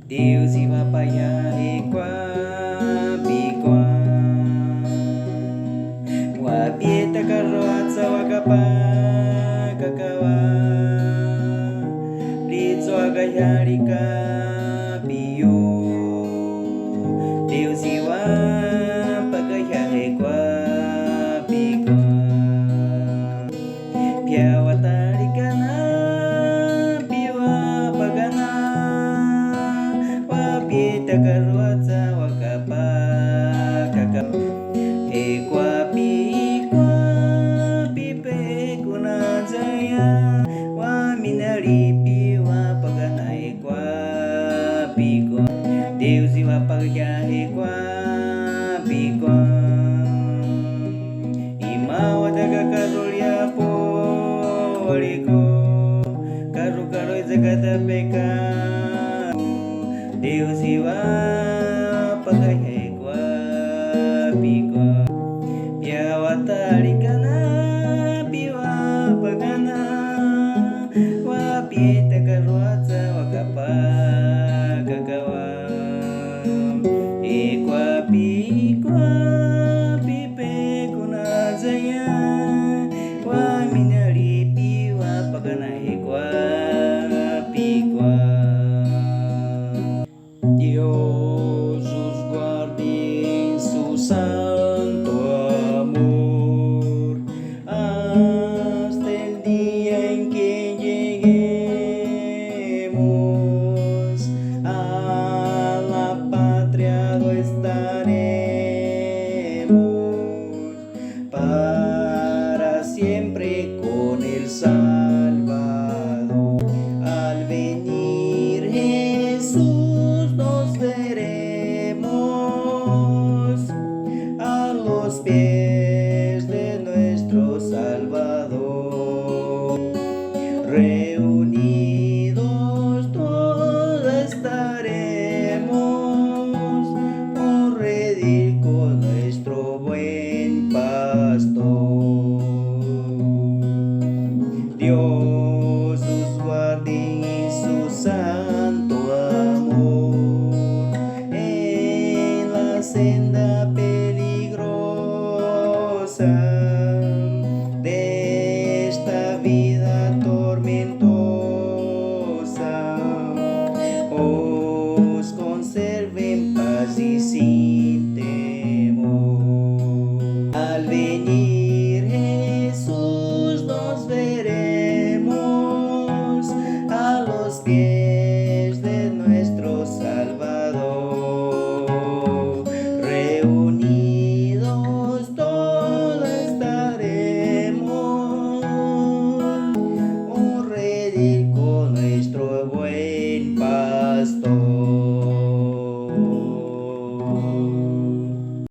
Deus iba pa ya ikwa wapieta karroatsa wakapa kakawa ritso agayarika piyo Deus iwa pagaya ikwa piawatarikana piwa pagana wapieta karroatsa wakapa kakawa Ekwapi pe kuna jaya wa minaripi wa pagana ekwapi ko Deus iwa pagya ekwapi ko Ima wadaga karulia po oliko karu karu zagada peka Deus iwa pagya ekwapi ko Piawatarikana piwa pagana wapieta karroatsa wakapa kakawa ekwapi pe kuna jaya wa minaripi wa pagana ekwapi Dios os guarde en su santo amor hasta el día en que lleguemos a la patria lo estaremos para siempre con el Salvador al venir Jesús nos veremos a los pies de nuestro Salvador. Reunidos todos estaremos por redil con nuestro buen pastor. Dios os guarde en su santo amor en la senda peligrosa de esta vida tormentosa. Os conserve en paz y sin temor. Al venir Jesús nos veremos a los pies